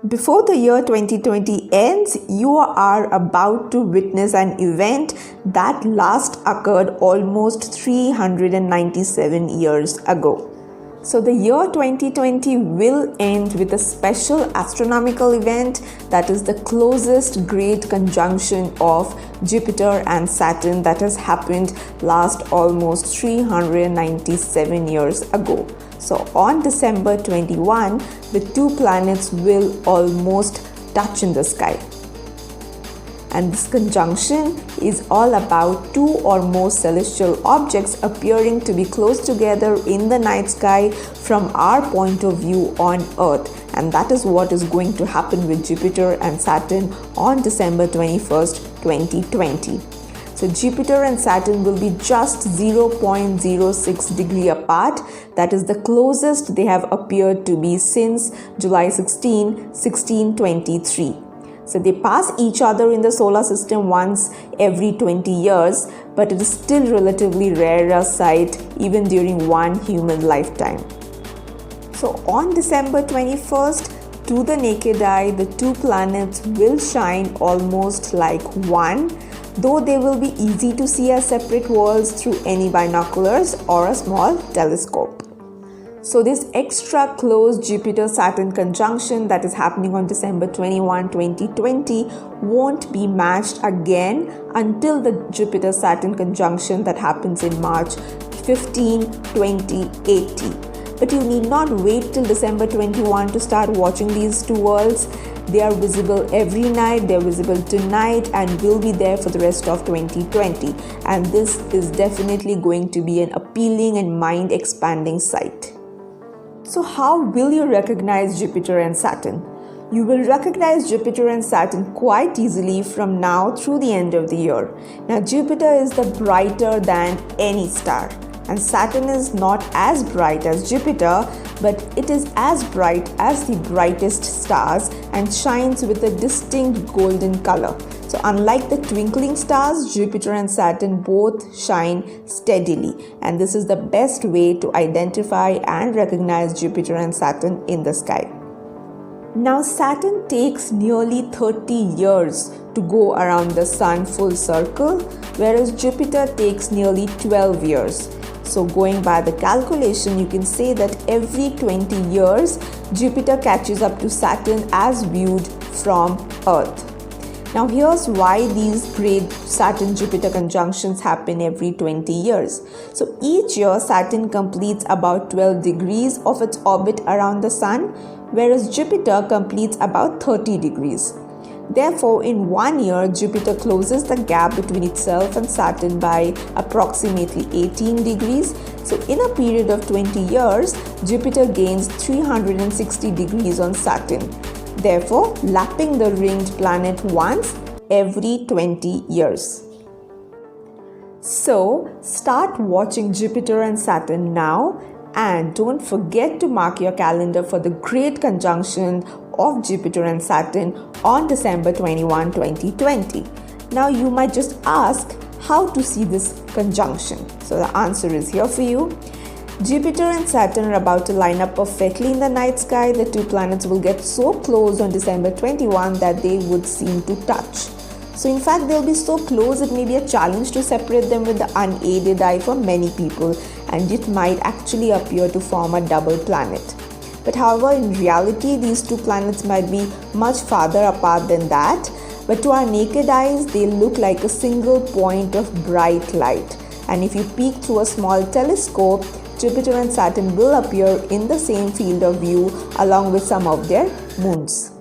Before the year 2020 ends, you are about to witness an event that last occurred almost 397 years ago. So the year 2020 will end with a special astronomical event, that is the closest great conjunction of Jupiter and Saturn that has happened last almost 397 years ago. So on December 21, the two planets will almost touch in the sky. And this conjunction is all about two or more celestial objects appearing to be close together in the night sky from our point of view on Earth. And that is what is going to happen with Jupiter and Saturn on December 21st, 2020. So Jupiter and Saturn will be just 0.06 degree apart. That is the closest they have appeared to be since July 16, 1623. So they pass each other in the solar system once every 20 years, but it is still relatively rarer sight even during one human lifetime. So on December 21st, to the naked eye, the two planets will shine almost like one, though they will be easy to see as separate worlds through any binoculars or a small telescope. So this extra close Jupiter-Saturn conjunction that is happening on December 21, 2020 won't be matched again until the Jupiter-Saturn conjunction that happens in March 15, 2080. But you need not wait till December 21 to start watching these two worlds. They are visible every night, they are visible tonight and will be there for the rest of 2020. And this is definitely going to be an appealing and mind-expanding sight. So how will you recognize Jupiter and Saturn? You will recognize Jupiter and Saturn quite easily from now through the end of the year. Now Jupiter is the brighter than any star, and Saturn is not as bright as Jupiter, but it is as bright as the brightest stars and shines with a distinct golden color. So unlike the twinkling stars, Jupiter and Saturn both shine steadily, and this is the best way to identify and recognize Jupiter and Saturn in the sky. Now Saturn takes nearly 30 years to go around the Sun full circle, whereas Jupiter takes nearly 12 years. So going by the calculation, you can say that every 20 years, Jupiter catches up to Saturn as viewed from Earth. Now here's why these great Saturn-Jupiter conjunctions happen every 20 years. So each year Saturn completes about 12 degrees of its orbit around the Sun, whereas Jupiter completes about 30 degrees. Therefore, in 1 year, Jupiter closes the gap between itself and Saturn by approximately 18 degrees. So in a period of 20 years, Jupiter gains 360 degrees on Saturn, therefore lapping the ringed planet once every 20 years. So start watching Jupiter and Saturn now, and don't forget to mark your calendar for the great conjunction of Jupiter and Saturn on December 21, 2020. Now you might just ask how to see this conjunction. So the answer is here for you. Jupiter and Saturn are about to line up perfectly in the night sky. The two planets will get so close on December 21 that they would seem to touch. So in fact, they'll be so close it may be a challenge to separate them with the unaided eye for many people, and it might actually appear to form a double planet. But however, in reality, these two planets might be much farther apart than that. But to our naked eyes, they look like a single point of bright light. And if you peek through a small telescope, Jupiter and Saturn will appear in the same field of view along with some of their moons.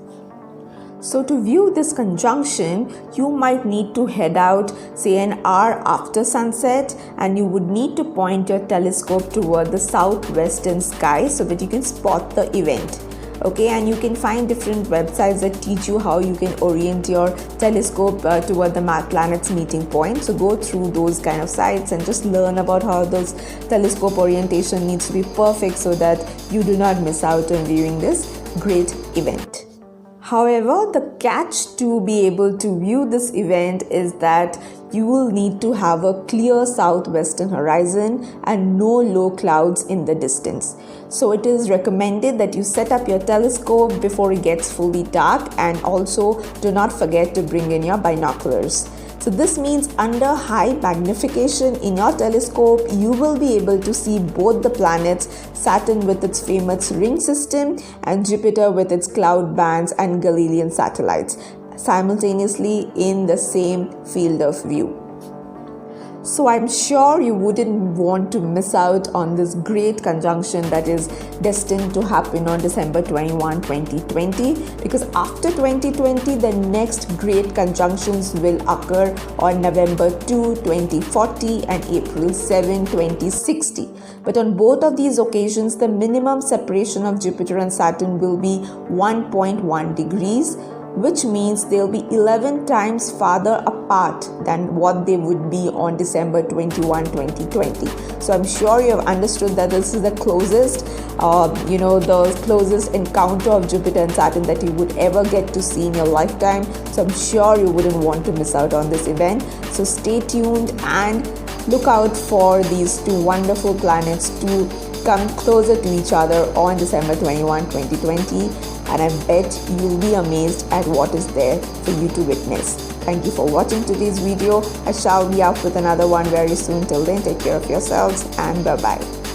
So to view this conjunction, you might need to head out, say an hour after sunset, and you would need to point your telescope toward the southwestern sky so that you can spot the event. Okay, and you can find different websites that teach you how you can orient your telescope toward the planet's meeting point. So go through those kind of sites and just learn about how those telescope orientation needs to be perfect so that you do not miss out on viewing this great event. However, the catch to be able to view this event is that you will need to have a clear southwestern horizon and no low clouds in the distance. So it is recommended that you set up your telescope before it gets fully dark, and also do not forget to bring in your binoculars. So this means under high magnification in your telescope, you will be able to see both the planets, Saturn with its famous ring system and Jupiter with its cloud bands and Galilean satellites, simultaneously in the same field of view. So I'm sure you wouldn't want to miss out on this great conjunction that is destined to happen on December 21, 2020, because after 2020, the next great conjunctions will occur on November 2, 2040 and April 7, 2060. But on both of these occasions, the minimum separation of Jupiter and Saturn will be 1.1 degrees, which means they'll be 11 times farther apart than what they would be on December 21, 2020. So I'm sure you have understood that this is the closest, the closest encounter of Jupiter and Saturn that you would ever get to see in your lifetime. So I'm sure you wouldn't want to miss out on this event. So stay tuned and look out for these two wonderful planets to come closer to each other on December 21, 2020. And I bet you'll be amazed at what is there for you to witness. Thank you for watching today's video. I shall be up with another one very soon. Till then, take care of yourselves and bye-bye.